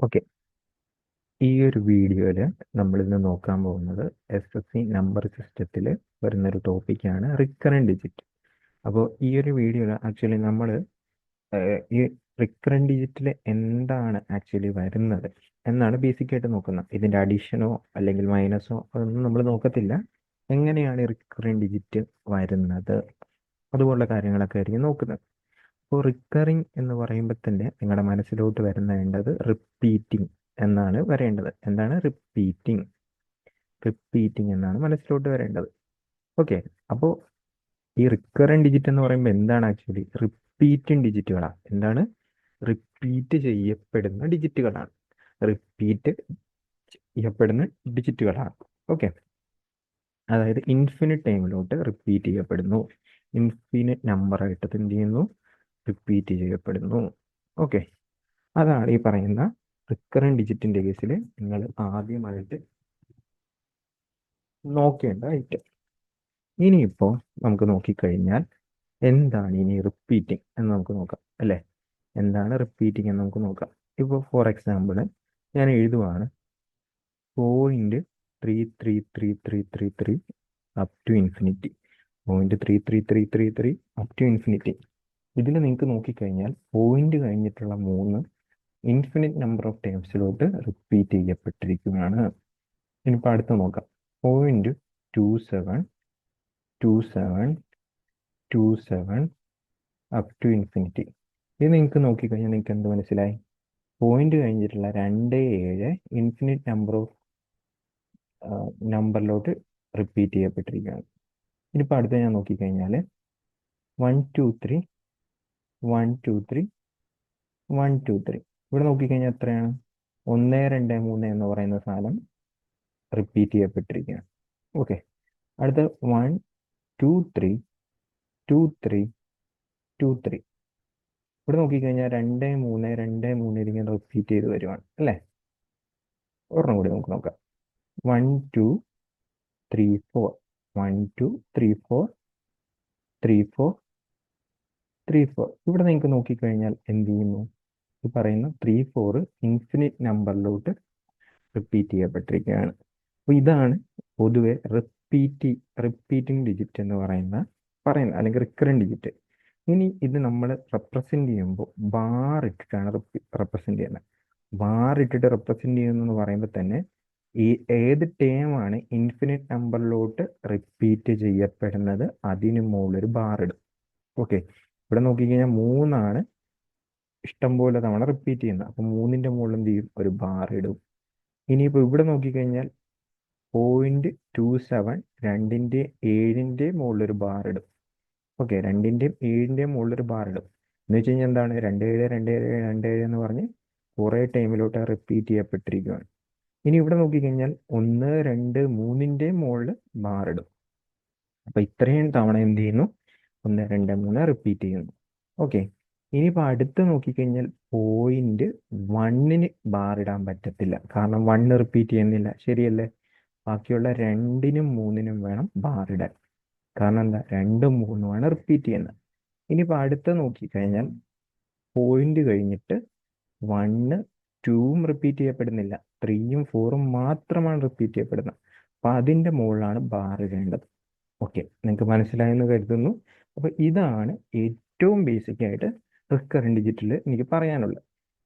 Okay, ഈ ഒരു വീഡിയോയിൽ നമ്മളിന്ന് നോക്കാൻ പോകുന്നത് SSC നമ്പർ സിസ്റ്റത്തിൽ വരുന്നൊരു ടോപ്പിക്കാണ് റിക്കറൻറ്റ് ഡിജിറ്റ്. അപ്പോൾ ഈ ഒരു വീഡിയോയിൽ ആക്ച്വലി നമ്മൾ ഈ റിക്കറൻറ്റ് ഡിജിറ്റിൽ എന്താണ് ആക്ച്വലി വരുന്നത് എന്നാണ് ബേസിക്കായിട്ട് നോക്കുന്നത്. ഇതിൻ്റെ അഡീഷനോ അല്ലെങ്കിൽ മൈനസോ അതൊന്നും നമ്മൾ നോക്കത്തില്ല. എങ്ങനെയാണ് റിക്കറൻറ്റ് ഡിജിറ്റ് വരുന്നത്, അതുപോലുള്ള കാര്യങ്ങളൊക്കെ ആയിരിക്കും നോക്കുന്നത്. അപ്പോൾ റിക്കറിങ് എന്ന് പറയുമ്പോൾ തന്നെ നിങ്ങളുടെ മനസ്സിലോട്ട് വേണ്ടത് റിപ്പീറ്റിംഗ് എന്നാണ് വരേണ്ടത്. എന്താണ് റിപ്പീറ്റിംഗ്? റിപ്പീറ്റിംഗ് എന്നാണ് മനസ്സിലോട്ട് വരേണ്ടത്. ഓക്കെ, അപ്പോൾ ഈ റിക്കറൻറ്റ് ഡിജിറ്റ് എന്ന് പറയുമ്പോൾ എന്താണ് ആക്ച്വലി? റിപ്പീറ്റിംഗ് ഡിജിറ്റുകളാണ്. എന്താണ്? റിപ്പീറ്റ് ചെയ്യപ്പെടുന്ന ഡിജിറ്റുകളാണ്. റിപ്പീറ്റ് ചെയ്യപ്പെടുന്ന ഡിജിറ്റുകളാണ്. ഓക്കെ, അതായത് ഇൻഫിനിറ്റ് ടൈമിലോട്ട് റിപ്പീറ്റ് ചെയ്യപ്പെടുന്നു. ഇൻഫിനിറ്റ് നമ്പറായിട്ട് എന്ത് ചെയ്യുന്നു? റിപ്പീറ്റ് ചെയ്യപ്പെടുന്നു. ഓക്കെ, അതാണ് ഈ പറയുന്ന റിക്കറൻറ്റ് ഡിജിറ്റിൻ്റെ കേസിൽ നിങ്ങൾ ആദ്യമായിട്ട് നോക്കേണ്ട ഐറ്റം. ഇനിയിപ്പോൾ നമുക്ക് നോക്കിക്കഴിഞ്ഞാൽ എന്താണ് ഇനി റിപ്പീറ്റിംഗ് എന്ന് നമുക്ക് നോക്കാം അല്ലേ? എന്താണ് റിപ്പീറ്റിംഗ് എന്ന് നമുക്ക് നോക്കാം. ഇപ്പോൾ ഫോർ എക്സാമ്പിൾ ഞാൻ എഴുതുവാണ് 0.33333 up to infinity. 0.33333 up to infinity. ഇതിൽ നിങ്ങൾക്ക് നോക്കിക്കഴിഞ്ഞാൽ പോയിന്റ് കഴിഞ്ഞിട്ടുള്ള 3 ഇൻഫിനിറ്റ് നമ്പർ ഓഫ് ടേംസിലോട്ട് റിപ്പീറ്റ് ചെയ്യപ്പെട്ടിരിക്കുകയാണ്. ഇനിയിപ്പോൾ അടുത്ത് നോക്കാം. 0.272727 അപ് ടു ഇൻഫിനിറ്റി. ഇത് നിങ്ങൾക്ക് നോക്കിക്കഴിഞ്ഞാൽ നിങ്ങൾക്ക് എന്ത് മനസ്സിലായി? പോയിന്റ് കഴിഞ്ഞിട്ടുള്ള 27 ഇൻഫിനിറ്റ് നമ്പറിലോട്ട് റിപ്പീറ്റ് ചെയ്യപ്പെട്ടിരിക്കുകയാണ്. ഇനിയിപ്പോൾ അടുത്ത് ഞാൻ നോക്കിക്കഴിഞ്ഞാൽ 123 123 123. ഇവിടെ നോക്കിക്കഴിഞ്ഞാൽ എത്രയാണ്? 1 2 3 എന്ന് പറയുന്ന സാധനം റിപ്പീറ്റ് ചെയ്യപ്പെട്ടിരിക്കുകയാണ്. ഓക്കെ, അടുത്ത 1 2 3 2 3 2 3. ഇവിടെ നോക്കിക്കഴിഞ്ഞാൽ 2 3 2 3 ഇങ്ങനെ റിപ്പീറ്റ് ചെയ്ത് വരുവാണ് അല്ലേ? ഒരെണ്ണം കൂടി നമുക്ക് നോക്കാം. 1 2 3 4 1 2 3 4 3 4 3 4. ഇവിടെ നിങ്ങൾക്ക് നോക്കിക്കഴിഞ്ഞാൽ എന്ത് ചെയ്യുന്നു? ഈ പറയുന്ന 3 4 ഇൻഫിനിറ്റ് നമ്പറിലോട്ട് റിപ്പീറ്റ് ചെയ്യപ്പെട്ടിരിക്കുകയാണ്. അപ്പോൾ ഇതാണ് പൊതുവെ റിപ്പീറ്റിംഗ് ഡിജിറ്റ് എന്ന് പറയുന്നത് അല്ലെങ്കിൽ റിക്കറൻറ്റ് ഡിജിറ്റ്. ഇനി ഇത് നമ്മൾ റെപ്രസെൻ്റ് ചെയ്യുമ്പോൾ ബാർ ഇട്ടിട്ടാണ് റെപ്രസെൻ്റ് ചെയ്യുന്നത്. ബാർ ഇട്ടിട്ട് റെപ്രസെൻ്റ് ചെയ്യുന്നതെന്ന് പറയുമ്പോൾ തന്നെ ഈ ഏത് ടേമാണ് ഇൻഫിനിറ്റ് നമ്പറിലോട്ട് റിപ്പീറ്റ് ചെയ്യപ്പെടുന്നത് അതിന് മുകളിലൊരു ബാർ ഇടും. ഓക്കെ, ഇവിടെ നോക്കിക്കഴിഞ്ഞാൽ 3 ഇഷ്ടംപോലെ തവണ റിപ്പീറ്റ് ചെയ്യുന്നത്. അപ്പോൾ 3ൻ്റെ മുകളിൽ എന്ത് ചെയ്യും? ഒരു ബാർ ഇടും. ഇനിയിപ്പോൾ ഇവിടെ നോക്കിക്കഴിഞ്ഞാൽ 0.27 2ൻ്റെ 7ൻ്റെ മുകളിലൊരു ബാർ ഇടും. ഓക്കെ, 2ൻ്റെയും 7ൻ്റെയും മുകളിലൊരു ബാർ ഇടും. എന്ന് വെച്ച് കഴിഞ്ഞാൽ എന്താണ്? 27 27 27 എന്ന് പറഞ്ഞ് കുറേ ടൈമിലോട്ട് റിപ്പീറ്റ് ചെയ്യപ്പെട്ടിരിക്കുകയാണ്. ഇനി ഇവിടെ നോക്കിക്കഴിഞ്ഞാൽ 1 2 3ൻ്റെയും മുകളിൽ ബാർ ഇടും. അപ്പോൾ ഇത്രയും തവണ എന്ത് ചെയ്യുന്നു? 1 2 3 റിപ്പീറ്റ് ചെയ്യുന്നു. ഓക്കെ, ഇനിയിപ്പോൾ അടുത്ത് നോക്കിക്കഴിഞ്ഞാൽ 0.1ന് ബാർ ഇടാൻ പറ്റത്തില്ല. കാരണം 1 റിപ്പീറ്റ് ചെയ്യുന്നില്ല, ശരിയല്ലേ? ബാക്കിയുള്ള 2നും 3നും വേണം ബാർ ഇടാൻ. കാരണം എന്താ? 2 3 റിപ്പീറ്റ് ചെയ്യുന്നത്. ഇനിയിപ്പോൾ അടുത്ത് നോക്കിക്കഴിഞ്ഞാൽ പോയിന്റ് കഴിഞ്ഞിട്ട് 1 2 റിപ്പീറ്റ് ചെയ്യപ്പെടുന്നില്ല, 3 4 മാത്രമാണ് റിപ്പീറ്റ് ചെയ്യപ്പെടുന്നത്. അപ്പോൾ അതിൻ്റെ മുകളിലാണ് ബാർ ഇടേണ്ടത്. ഓക്കെ, നിങ്ങൾക്ക് മനസ്സിലായെന്ന് കരുതുന്നു. അപ്പോൾ ഇതാണ് ഏറ്റവും ബേസിക് ആയിട്ട് റിക്കറൻറ്റ് ഡിജിറ്റിൽ എനിക്ക് പറയാനുള്ളത്.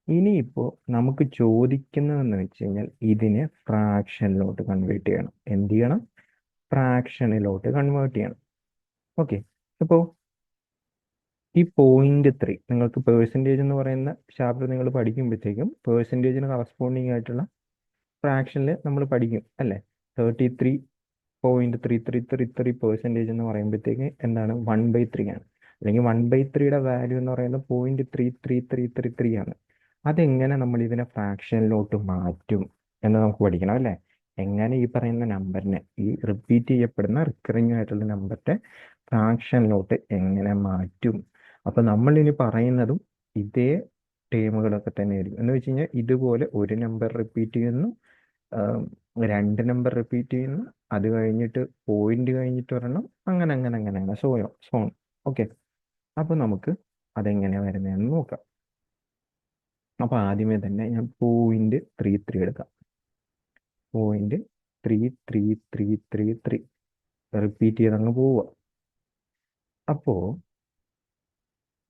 ഇനിയിപ്പോൾ നമുക്ക് ചോദിക്കുന്നതെന്ന് വെച്ച് കഴിഞ്ഞാൽ ഇതിനെ ഫ്രാക്ഷനിലോട്ട് കൺവേർട്ട് ചെയ്യണം. എന്ത് ചെയ്യണം? ഫ്രാക്ഷനിലോട്ട് കൺവേർട്ട് ചെയ്യണം. ഓക്കെ, അപ്പോൾ ഈ 0.3 നിങ്ങൾക്ക് പേഴ്സൻറ്റേജ് എന്ന് പറയുന്ന ചാപ്റ്റർ നിങ്ങൾ പഠിക്കുമ്പോഴത്തേക്കും പേഴ്സൻറ്റേജിന് കറസ്പോണ്ടിങ് ആയിട്ടുള്ള ഫ്രാക്ഷനിൽ നമ്മൾ പഠിക്കും അല്ലേ? 33.3333% എന്ന് പറയുമ്പോഴത്തേക്ക് എന്താണ്? 1/3 ആണ്. അല്ലെങ്കിൽ 1/3യുടെ വാല്യൂ എന്ന് പറയുന്നത് 0.33333 ആണ്. അതെങ്ങനെ നമ്മൾ ഇതിനെ ഫ്രാക്ഷനിലോട്ട് മാറ്റും എന്ന് നമുക്ക് പഠിക്കണം അല്ലേ? എങ്ങനെ ഈ പറയുന്ന നമ്പറിനെ, ഈ റിപ്പീറ്റ് ചെയ്യപ്പെടുന്ന റിക്കറിങ് ആയിട്ടുള്ള നമ്പറിനെ ഫ്രാക്ഷനിലോട്ട് എങ്ങനെ മാറ്റും? അപ്പോൾ നമ്മൾ ഇനി പറയുന്നതും ഇതേ ടേമുകളൊക്കെ തന്നെ ആയിരിക്കും. എന്ന് വെച്ച് കഴിഞ്ഞാൽ ഇതുപോലെ ഒരു നമ്പർ റിപ്പീറ്റ് ചെയ്യുന്നു, 2 നമ്പർ റിപ്പീറ്റ് ചെയ്യുന്നു, അത് കഴിഞ്ഞിട്ട് പോയിന്റ് കഴിഞ്ഞിട്ട് ഒരെണ്ണം, അങ്ങനെ അങ്ങനെ അങ്ങനെ അങ്ങനെ സോൺ. ഓക്കെ, അപ്പോൾ നമുക്ക് അതെങ്ങനെ വരുന്നതെന്ന് നോക്കാം. അപ്പോൾ ആദ്യമേ തന്നെ ഞാൻ 0.33 എടുക്കാം. 0.33333 റിപ്പീറ്റ് ചെയ്ത് അങ്ങ് പോവുക. അപ്പോൾ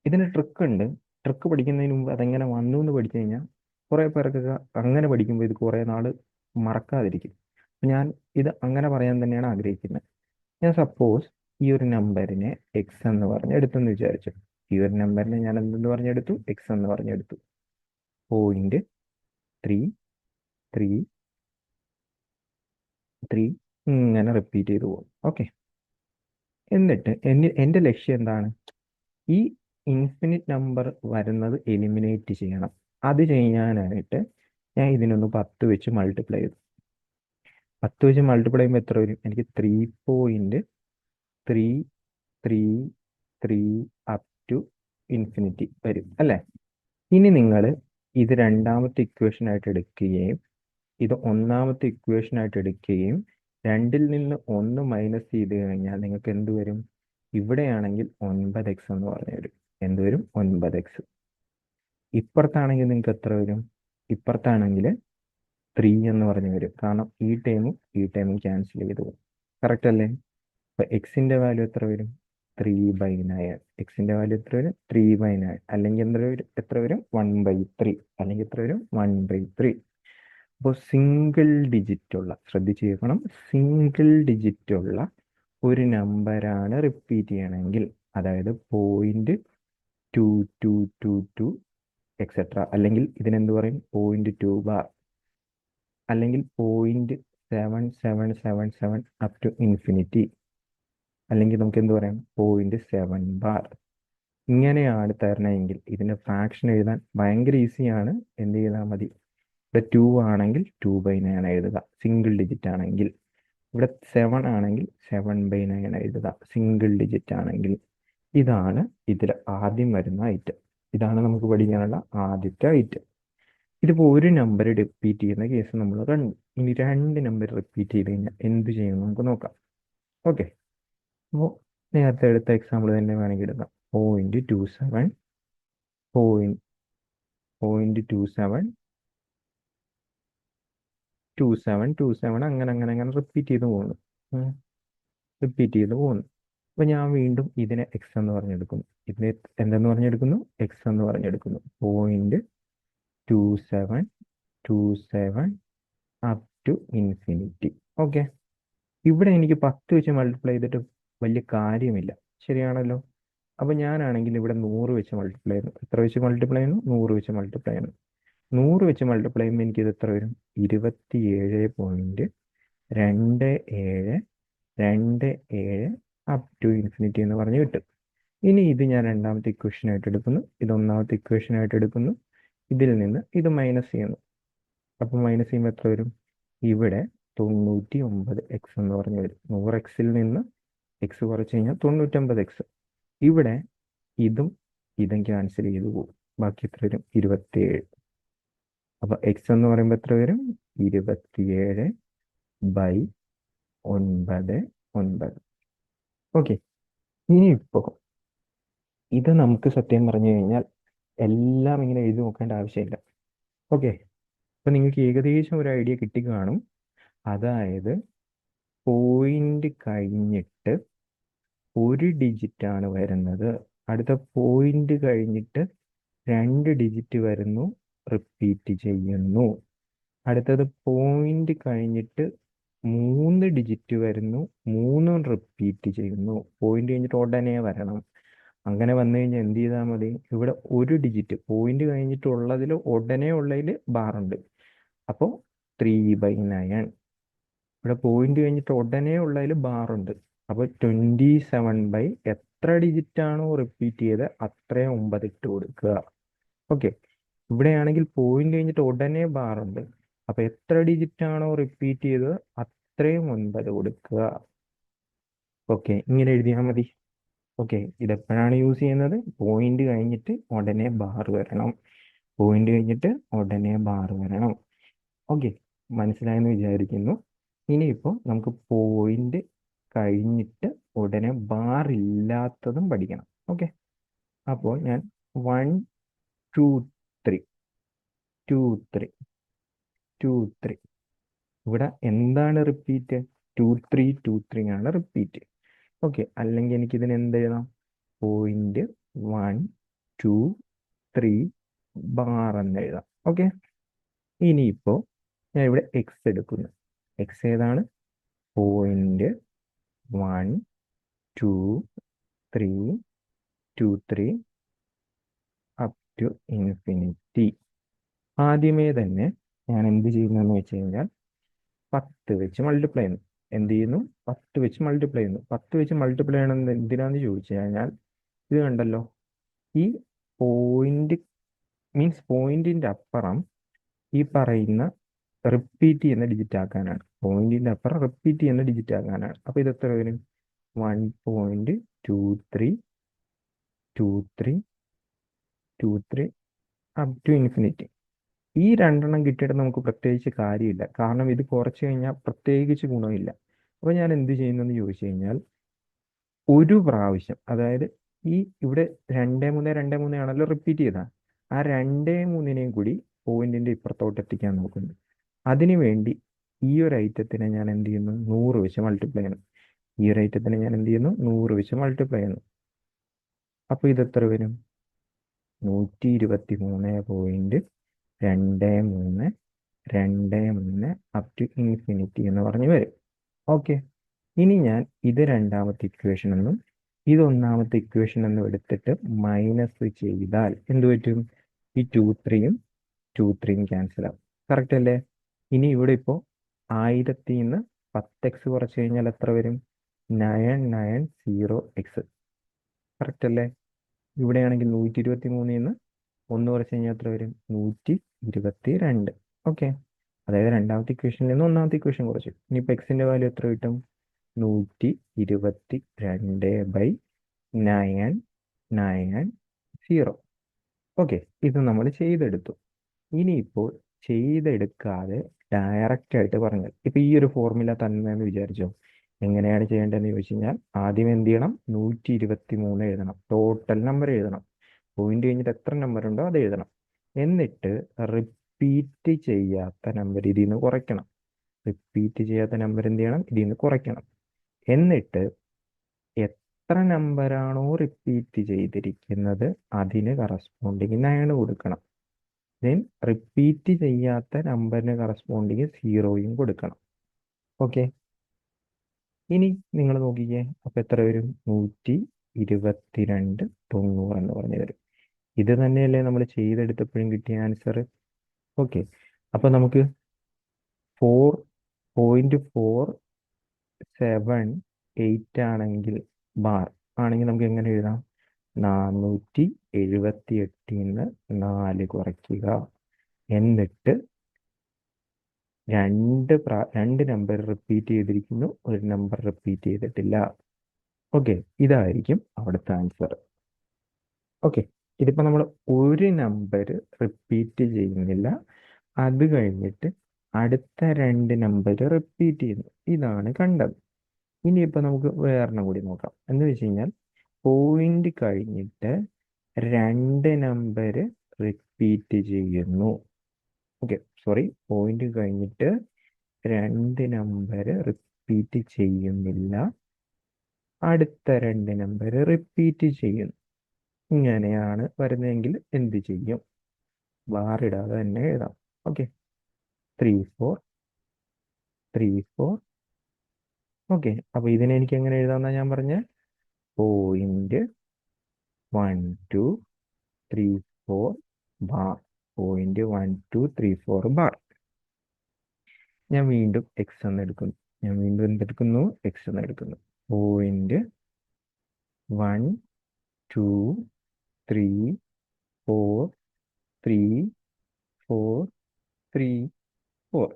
ഇതിന് ട്രിക്ക് ഉണ്ട്. ട്രിക്ക് പഠിക്കുന്നതിന് മുമ്പ് അതെങ്ങനെ വന്നു എന്ന് പഠിച്ചു കഴിഞ്ഞാൽ കുറേ പേർക്കൊക്കെ അങ്ങനെ പഠിക്കുമ്പോൾ ഇത് കുറേ നാൾ മറക്കാതിരിക്കും. ഞാൻ ഇത് അങ്ങനെ പറയാൻ തന്നെയാണ് ആഗ്രഹിക്കുന്നത്. ഞാൻ സപ്പോസ് ഈ ഒരു നമ്പറിനെ എക്സ് എന്ന് പറഞ്ഞ് എടുത്തെന്ന് വിചാരിച്ചു. ഈ ഒരു നമ്പറിനെ ഞാൻ എന്തെന്ന് പറഞ്ഞെടുത്തു? എക്സ് എന്ന് പറഞ്ഞെടുത്തു. 0.333 ഇങ്ങനെ റിപ്പീറ്റ് ചെയ്തു പോകും. ഓക്കെ. എന്നിട്ട് എൻ്റെ ലക്ഷ്യം എന്താണ്? ഈ ഇൻഫിനിറ്റ് നമ്പർ വരുന്നത് എലിമിനേറ്റ് ചെയ്യണം. അത് ചെയ്യാനായിട്ട് ഞാൻ ഇതിനൊന്ന് 10 വെച്ച് മൾട്ടിപ്ലൈ ചെയ്തു. 10 വെച്ച് മൾട്ടിപ്ലൈ ചെയ്യുമ്പോൾ എത്ര വരും? എനിക്ക് 3.333 അപ് ടു ഇൻഫിനിറ്റി വരും അല്ലേ? ഇനി നിങ്ങൾ ഇത് രണ്ടാമത്തെ ഇക്വേഷൻ ആയിട്ട് എടുക്കുകയും ഇത് ഒന്നാമത്തെ ഇക്വേഷൻ ആയിട്ട് എടുക്കുകയും രണ്ടിൽ നിന്ന് 1 മൈനസ് ചെയ്ത് കഴിഞ്ഞാൽ നിങ്ങൾക്ക് എന്ത് വരും? ഇവിടെയാണെങ്കിൽ 9x എന്ന് പറഞ്ഞു വരും. എന്ത് വരും? 9x. ഇപ്പുറത്താണെങ്കിൽ നിങ്ങൾക്ക് എത്ര വരും? ഇപ്പുറത്താണെങ്കിൽ 3 എന്ന് പറഞ്ഞു വരും. കാരണം ഈ ടൈമും ക്യാൻസൽ ചെയ്ത് പോകും. കറക്റ്റ് അല്ലേ? അപ്പൊ എക്സിന്റെ വാല്യൂ എത്ര വരും? 3/9. എക്സിന്റെ വാല്യൂ എത്ര വരും? 3/9. അല്ലെങ്കിൽ എത്ര വരും? 1/3. അല്ലെങ്കിൽ എത്ര വരും? 1/3. അപ്പോൾ സിംഗിൾ ഡിജിറ്റ് ഉള്ള, ശ്രദ്ധിച്ച് കേൾക്കണം, സിംഗിൾ ഡിജിറ്റ് ഉള്ള ഒരു നമ്പറാണ് റിപ്പീറ്റ് ചെയ്യണമെങ്കിൽ, അതായത് 0.2222 എക്സെട്ര, അല്ലെങ്കിൽ ഇതിനെന്ത് പറയും? 0.2 ബാർ, അല്ലെങ്കിൽ 0.7777 അപ് ടു ഇൻഫിനിറ്റി, അല്ലെങ്കിൽ നമുക്ക് എന്ത് പറയാം? 0.7 ബാർ. ഇങ്ങനെയാണ് തരണമെങ്കിൽ ഇതിൻ്റെ ഫ്രാക്ഷൻ എഴുതാൻ ഭയങ്കര ഈസിയാണ്. എന്ത് ചെയ്താൽ മതി? ഇവിടെ 2 ആണെങ്കിൽ 2/9 എഴുതുക, സിംഗിൾ ഡിജിറ്റ് ആണെങ്കിൽ. ഇവിടെ 7 ആണെങ്കിൽ 7/9 എഴുതുക, സിംഗിൾ ഡിജിറ്റ് ആണെങ്കിൽ. ഇതാണ് ഇതിൽ ആദ്യം വരുന്ന ഐറ്റം. ഇതാണ് നമുക്ക് പഠിക്കാനുള്ള ആദ്യത്തെ ഐറ്റം. ഇതിപ്പോൾ ഒരു നമ്പർ റിപ്പീറ്റ് ചെയ്യുന്ന കേസ് നമ്മൾ കണ്ടു. ഇനി 2 നമ്പർ റിപ്പീറ്റ് ചെയ്ത് കഴിഞ്ഞാൽ എന്ത് ചെയ്യുമെന്ന് നമുക്ക് നോക്കാം. ഓക്കെ. അപ്പോൾ നേരത്തെ എടുത്ത എക്സാമ്പിൾ തന്നെ വേണമെങ്കിൽ എടുക്കാം. 0.27 27 അങ്ങനെ അങ്ങനെ അങ്ങനെ റിപ്പീറ്റ് ചെയ്ത് പോകുന്നു. അപ്പൊ ഞാൻ വീണ്ടും ഇതിനെ എക്സ് എന്ന് പറഞ്ഞെടുക്കുന്നു. ഇതിനെ എന്തെന്ന് പറഞ്ഞെടുക്കുന്നു? എക്സ് എന്ന് പറഞ്ഞെടുക്കുന്നു. 0.2727 അപ് ടു ഇൻഫിനിറ്റി. ഓക്കെ. ഇവിടെ എനിക്ക് 10 വെച്ച് മൾട്ടിപ്ലൈ ചെയ്തിട്ട് വലിയ കാര്യമില്ല, ശരിയാണല്ലോ? അപ്പൊ ഞാനാണെങ്കിൽ ഇവിടെ 100 വെച്ച് മൾട്ടിപ്ലൈ ചെയ്യുന്നു. എത്ര വെച്ച് മൾട്ടിപ്ലൈ ചെയ്യുന്നു? 100 വെച്ച് മൾട്ടിപ്ലൈ ചെയ്യുന്നു. 100 വെച്ച് മൾട്ടിപ്ലൈ ചെയ്യുമ്പോൾ എനിക്കിത് എത്ര വരും? 27.2727 അപ് ടു ഇൻഫിനിറ്റി എന്ന് പറഞ്ഞ് കിട്ടും. ഇനി ഇത് ഞാൻ രണ്ടാമത്തെ ഇക്വേഷൻ ആയിട്ട് എടുക്കുന്നു, ഇത് ഒന്നാമത്തെ ഇക്വേഷൻ ആയിട്ട് എടുക്കുന്നു. ഇതിൽ നിന്ന് ഇത് മൈനസ് ചെയ്യുന്നു. അപ്പം മൈനസ് ചെയ്യുമ്പോൾ എത്ര വരും? ഇവിടെ 99x എന്ന് പറഞ്ഞു വരും. 100xൽ നിന്ന് എക്സ് കുറച്ച് കഴിഞ്ഞാൽ 99x. ഇവിടെ ഇതും ക്യാൻസൽ ചെയ്ത് പോകും. ബാക്കി എത്ര വരും? 27. അപ്പൊ എക്സ് എന്ന് പറയുമ്പോൾ എത്ര വരും? 27/9. ഓക്കെ. ഇനിയിപ്പോ ഇത് നമുക്ക് സത്യം പറഞ്ഞു കഴിഞ്ഞാൽ എല്ലാം ഇങ്ങനെ എഴുതി നോക്കേണ്ട ആവശ്യമില്ല. ഓക്കെ. അപ്പൊ നിങ്ങൾക്ക് ഏകദേശം ഒരു ഐഡിയ കിട്ടിക്കാണും. അതായത് പോയിന്റ് കഴിഞ്ഞിട്ട് ഒരു ഡിജിറ്റ് ആണ് വരുന്നത്, അടുത്ത പോയിന്റ് കഴിഞ്ഞിട്ട് 2 ഡിജിറ്റ് വരുന്നു, റിപ്പീറ്റ് ചെയ്യുന്നു. അടുത്തത് പോയിന്റ് കഴിഞ്ഞിട്ട് 3 ഡിജിറ്റ് വരുന്നു, 3 റിപ്പീറ്റ് ചെയ്യുന്നു. പോയിന്റ് കഴിഞ്ഞിട്ട് ഉടനെ വരണം. അങ്ങനെ വന്നു കഴിഞ്ഞാൽ എന്ത് ചെയ്താൽ മതി? ഇവിടെ ഒരു ഡിജിറ്റ് പോയിന്റ് കഴിഞ്ഞിട്ടുള്ളതിൽ ഉടനെ ഉള്ളതിൽ ബാറുണ്ട്. അപ്പോൾ 3/9. ഇവിടെ പോയിന്റ് കഴിഞ്ഞിട്ട് ഉടനെ ഉള്ളതിൽ ബാറുണ്ട്. അപ്പോൾ 27 എത്ര ഡിജിറ്റ് ആണോ റിപ്പീറ്റ് ചെയ്ത് അത്രയും 9 ഇട്ട് കൊടുക്കുക. ഓക്കെ. ഇവിടെയാണെങ്കിൽ പോയിന്റ് കഴിഞ്ഞിട്ട് ഉടനെ ബാറുണ്ട്. അപ്പൊ എത്ര ഡിജിറ്റ് ആണോ റിപ്പീറ്റ് ചെയ്തത് അത്രയും 9 കൊടുക്കുക. ഓക്കെ. ഇങ്ങനെ എഴുതിയാൽ മതി. ഓക്കെ. ഇതെപ്പോഴാണ് യൂസ് ചെയ്യുന്നത്? പോയിന്റ് കഴിഞ്ഞിട്ട് ഉടനെ ബാർ വരണം. പോയിന്റ് കഴിഞ്ഞിട്ട് ഉടനെ ബാർ വരണം. ഓക്കെ. മനസ്സിലായെന്ന് വിചാരിക്കുന്നു. ഇനിയിപ്പോൾ നമുക്ക് പോയിന്റ് കഴിഞ്ഞിട്ട് ഉടനെ ബാർ ഇല്ലാത്തതും പഠിക്കണം. ഓക്കെ. അപ്പോൾ ഞാൻ 1 2 3 ടു ത്രീ ടു ത്രീ. ഇവിടെ എന്താണ് റിപ്പീറ്റ്? 2 3 ആണ് റിപ്പീറ്റ്. ഓക്കെ, അല്ലെങ്കിൽ എനിക്ക് ഇതിന് എന്ത് എഴുതാം? 0.123 ബാർ എന്ന് എഴുതാം. ഓക്കെ, ഇനിയിപ്പോൾ ഞാൻ ഇവിടെ എക്സ് എടുക്കുന്നു. എക്സ് ഏതാണ്? 0.123 അപ് ടു ഇൻഫിനിറ്റി. ആദ്യമേ തന്നെ ഞാൻ എന്ത് ചെയ്യുന്നതെന്ന് വെച്ച് കഴിഞ്ഞാൽ 10 വെച്ച് മൾട്ടിപ്ലൈ ചെയ്യുന്നു. എന്ത് ചെയ്യുന്നു? 10 വെച്ച് മൾട്ടിപ്ലൈ ചെയ്യുന്നു. 10 വെച്ച് മൾട്ടിപ്ലൈ ചെയ്യണമെന്ന് എന്തിനാന്ന് ചോദിച്ചു കഴിഞ്ഞാൽ, ഇത് കണ്ടല്ലോ, ഈ പോയിന്റ് മീൻസ് പോയിന്റിന്റെ അപ്പുറം ഈ പറയുന്ന റിപ്പീറ്റ് ചെയ്യുന്ന ഡിജിറ്റ് ആക്കാനാണ്. പോയിന്റിന്റെ അപ്പുറം റിപ്പീറ്റ് ചെയ്യുന്ന ഡിജിറ്റ് ആക്കാനാണ്. അപ്പൊ ഇത് എത്ര വരും? 1.2323 അപ് ടു ഇൻഫിനിറ്റി. ഈ രണ്ടെണ്ണം കിട്ടിയിട്ട് നമുക്ക് പ്രത്യേകിച്ച് കാര്യമില്ല, കാരണം ഇത് കുറച്ച് കഴിഞ്ഞാൽ പ്രത്യേകിച്ച് ഗുണമില്ല. അപ്പോൾ ഞാൻ എന്ത് ചെയ്യുന്നെന്ന് ചോദിച്ചു കഴിഞ്ഞാൽ, ഒരു പ്രാവശ്യം, അതായത് ഈ ഇവിടെ 2 3 ആണല്ലോ റിപ്പീറ്റ് ചെയ്താൽ, ആ 2 3 കൂടി പോയിന്റിന്റെ ഇപ്പുറത്തോട്ട് എത്തിക്കാൻ നോക്കുന്നു. അതിനുവേണ്ടി ഈ ഒരു ഐറ്റത്തിനെ ഞാൻ എന്ത് ചെയ്യുന്നു? 100 വെച്ച് മൾട്ടിപ്ലൈ ചെയ്യുന്നു. ഈ ഒരു ഐറ്റത്തിനെ ഞാൻ എന്ത് ചെയ്യുന്നു? 100 വെച്ച് മൾട്ടിപ്ലൈ ചെയ്യുന്നു. അപ്പോൾ ഇത് എത്ര വരും? 123.23 അപ് ടു ഇൻഫിനിറ്റി എന്ന് പറഞ്ഞ് വരും. ഓക്കെ, ഇനി ഞാൻ ഇത് രണ്ടാമത്തെ ഇക്വേഷൻ എന്നും ഇത് ഒന്നാമത്തെ ഇക്വേഷൻ എന്നും എടുത്തിട്ട് മൈനസ് ചെയ്താൽ എന്ത് പറ്റും? ഈ 2 3 ക്യാൻസൽ ആവും. കറക്റ്റ് അല്ലേ? ഇനി ഇവിടെ ഇപ്പോൾ 1000 10x കുറച്ച് കഴിഞ്ഞാൽ എത്ര വരും? 990x. കറക്റ്റ് അല്ലേ? ഇവിടെയാണെങ്കിൽ 123 1 കുറച്ച് കഴിഞ്ഞാൽ എത്ര വരും? 122. ഓക്കെ, അതായത് രണ്ടാമത്തെ ഇക്വേഷനിൽ നിന്ന് ഒന്നാമത്തെ ഇക്വേഷൻ കുറച്ചു. ഇനിയിപ്പോൾ എക്സിന്റെ വാല്യൂ എത്ര കിട്ടും? 122/990. ഓക്കെ, ഇത് നമ്മൾ ചെയ്തെടുത്തു. ഇനിയിപ്പോൾ ചെയ്തെടുക്കാതെ ഡയറക്റ്റ് ആയിട്ട് പറഞ്ഞാൽ, ഇപ്പൊ ഈ ഒരു ഫോർമുല തന്നെ എന്ന് വിചാരിച്ചോ, എങ്ങനെയാണ് ചെയ്യേണ്ടതെന്ന് ചോദിച്ചു കഴിഞ്ഞാൽ, ആദ്യം എന്ത് ചെയ്യണം? 123 എഴുതണം, ടോട്ടൽ നമ്പർ എഴുതണം. പോയിന്റ് കഴിഞ്ഞിട്ട് എത്ര നമ്പർ ഉണ്ടോ അത് എഴുതണം. എന്നിട്ട് റിപ്പീറ്റ് ചെയ്യാത്ത നമ്പർ ഇതിൽ നിന്ന് കുറയ്ക്കണം. റിപ്പീറ്റ് ചെയ്യാത്ത നമ്പർ എന്ത് ചെയ്യണം? ഇതിൽ നിന്ന് കുറയ്ക്കണം. എന്നിട്ട് എത്ര നമ്പറാണോ റിപ്പീറ്റ് ചെയ്തിരിക്കുന്നത് അതിന് കറസ്പോണ്ടിങ് 9 കൊടുക്കണം. ദെൻ റിപ്പീറ്റ് ചെയ്യാത്ത നമ്പറിന് കറസ്പോണ്ടിങ് 0 കൊടുക്കണം. ഓക്കെ, ഇനി നിങ്ങൾ നോക്കിക്കേ, അപ്പൊ എത്ര വരും? 122.90 എന്ന് പറഞ്ഞു വരും. ഇത് തന്നെയല്ലേ നമ്മൾ ചെയ്തെടുത്തപ്പോഴും കിട്ടിയ ആൻസർ? ഓക്കെ, അപ്പൊ നമുക്ക് 4.478 ആണെങ്കിൽ ബാർ ആണെങ്കിൽ നമുക്ക് എങ്ങനെ എഴുതാം? 478 4 കുറയ്ക്കുക, എന്നിട്ട് രണ്ട് നമ്പർ റിപ്പീറ്റ് ചെയ്തിരിക്കുന്നു, ഒരു നമ്പർ റിപ്പീറ്റ് ചെയ്തിട്ടില്ല. ഓക്കെ, ഇതായിരിക്കും അവിടുത്തെ ആൻസർ. ഓക്കെ, ഇതിപ്പോൾ നമ്മൾ ഒരു നമ്പർ റിപ്പീറ്റ് ചെയ്യുന്നില്ല, അത് കഴിഞ്ഞിട്ട് അടുത്ത രണ്ട് നമ്പർ റിപ്പീറ്റ് ചെയ്യുന്നു. ഇതാണ് കണ്ടത്. ഇനിയിപ്പോൾ നമുക്ക് വേറെണ്ണം കൂടി നോക്കാം. എന്ന് വെച്ച് കഴിഞ്ഞാൽ, പോയിന്റ് കഴിഞ്ഞിട്ട് രണ്ട് നമ്പർ റിപ്പീറ്റ് ചെയ്യുന്നു. ഓക്കെ, സോറി, പോയിന്റ് കഴിഞ്ഞിട്ട് രണ്ട് നമ്പർ റിപ്പീറ്റ് ചെയ്യുന്നില്ല, അടുത്ത രണ്ട് നമ്പർ റിപ്പീറ്റ് ചെയ്യുന്നു. ഇങ്ങനെയാണ് വരുന്നതെങ്കിൽ എന്ത് ചെയ്യും? ബാർ ഇടാതെ തന്നെ എഴുതാം. ഓക്കെ, 3 4 3 4. ഓക്കെ, അപ്പൊ ഇതിനെ എനിക്ക് എങ്ങനെ എഴുതാമെന്നാ ഞാൻ പറഞ്ഞ? 0.1234 ബാർ. 0.1234 ബാർ. ഞാൻ വീണ്ടും എക്സ് എന്ന് എടുക്കുന്നു. എന്തെടുക്കുന്നു? എക്സ് എന്ന് എടുക്കുന്നു. 0.123434.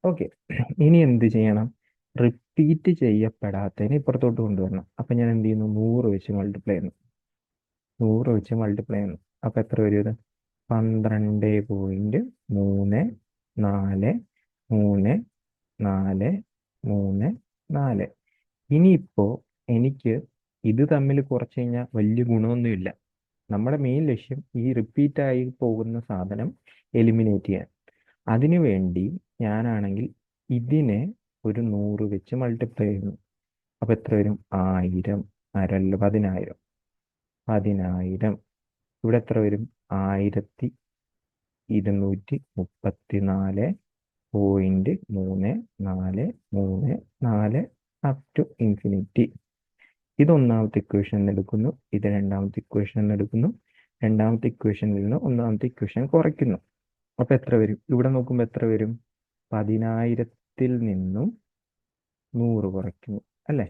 ഓക്കെ, ഇനി എന്ത് ചെയ്യണം? റിപ്പീറ്റ് ചെയ്യപ്പെടാത്തതിന് ഇപ്പുറത്തോട്ട് കൊണ്ടുവരണം. അപ്പൊ ഞാൻ എന്ത് ചെയ്യുന്നു? 100 വെച്ച് മൾട്ടിപ്ലൈ ചെയ്യുന്നു. 100 വെച്ച് മൾട്ടിപ്ലൈ ചെയ്യുന്നു. അപ്പൊ എത്ര വരും ഇത്? 12.3434. ഇനിയിപ്പോ എനിക്ക് ഇത് തമ്മിൽ കുറച്ച് കഴിഞ്ഞാൽ വലിയ ഗുണമൊന്നുമില്ല. നമ്മുടെ മെയിൻ ലക്ഷ്യം ഈ റിപ്പീറ്റ് ആയി പോകുന്ന സാധനം എലിമിനേറ്റ് ചെയ്യാൻ. അതിനു വേണ്ടി ഞാനാണെങ്കിൽ ഇതിനെ ഒരു 100 വെച്ച് മൾട്ടിപ്ലൈ ചെയ്യുന്നു. അപ്പൊ എത്ര വരും? 1000, 1000, 10,000. ഇവിടെ എത്ര വരും? 1234.3434 അപ് ടു ഇൻഫിനിറ്റി. ഇത് ഒന്നാമത്തെ ഇക്വേഷൻ എടുക്കുന്നു, ഇത് രണ്ടാമത്തെ ഇക്വേഷൻ എടുക്കുന്നു, രണ്ടാമത്തെ ഇക്വേഷനിൽ നിന്ന് ഒന്നാമത്തെ ഇക്വേഷൻ കുറയ്ക്കുന്നു. അപ്പൊ എത്ര വരും? ഇവിടെ നോക്കുമ്പോൾ എത്ര വരും? 10,000-ൽ നിന്നും 100 കുറയ്ക്കുന്നു അല്ലേ?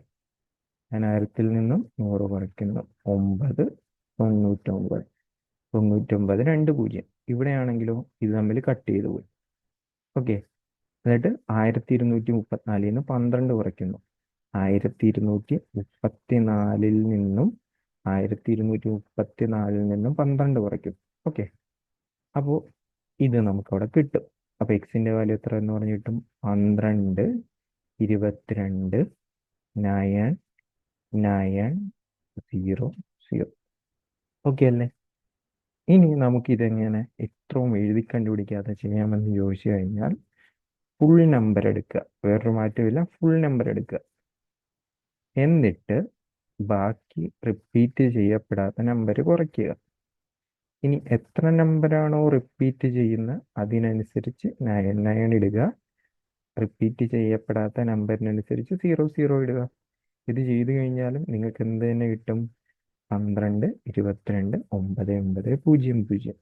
10,000-ൽ നിന്നും 100 കുറയ്ക്കുന്നു. 9, 99, 99, 2 0. ഇവിടെയാണെങ്കിലോ ഇത് തമ്മിൽ കട്ട് ചെയ്ത് പോയി. ഓക്കെ. എന്നിട്ട് 1234-ൽ നിന്ന് 12 കുറയ്ക്കുന്നു. 1234-ൽ നിന്നും 1234-ൽ നിന്നും 12 കുറയ്ക്കും. ഓക്കെ. അപ്പോൾ ഇത് നമുക്കവിടെ കിട്ടും. അപ്പോൾ എക്സിന്റെ വാല്യൂ എത്ര എന്ന് പറഞ്ഞു കിട്ടും? 12, 22, 9, 9, 0, 0. ഓക്കെ അല്ലേ? ഇനി നമുക്കിതെങ്ങനെ ഇത്രയും എഴുതി കണ്ടുപിടിക്കാതെ ചെയ്യാമെന്ന് ചോദിച്ചു കഴിഞ്ഞാൽ ഫുൾ നമ്പർ എടുക്കുക, വേറൊരു മാറ്റമില്ല, ഫുൾ നമ്പർ എടുക്കുക. എന്നിട്ട് ബാക്കി റിപ്പീറ്റ് ചെയ്യപ്പെടാത്ത നമ്പർ കുറയ്ക്കുക. ഇനി എത്ര നമ്പറാണോ റിപ്പീറ്റ് ചെയ്യുന്നത് അതിനനുസരിച്ച് 9, 9 ഇടുക. റിപ്പീറ്റ് ചെയ്യപ്പെടാത്ത നമ്പറിനനുസരിച്ച് 0, 0 ഇടുക. ഇത് ചെയ്തു കഴിഞ്ഞാലും നിങ്ങൾക്ക് എന്ത് തന്നെ കിട്ടും? 12, 22, 9, 9, 0, 0.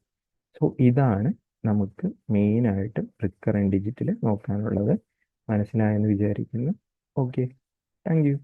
സോ ഇതാണ് നമുക്ക് മെയിനായിട്ട് റിക്കറൻറ്റ് ഡിജിറ്റിൽ നോക്കാനുള്ളത്. മനസ്സിലായെന്ന് വിചാരിക്കുന്നു. Okay, thank you.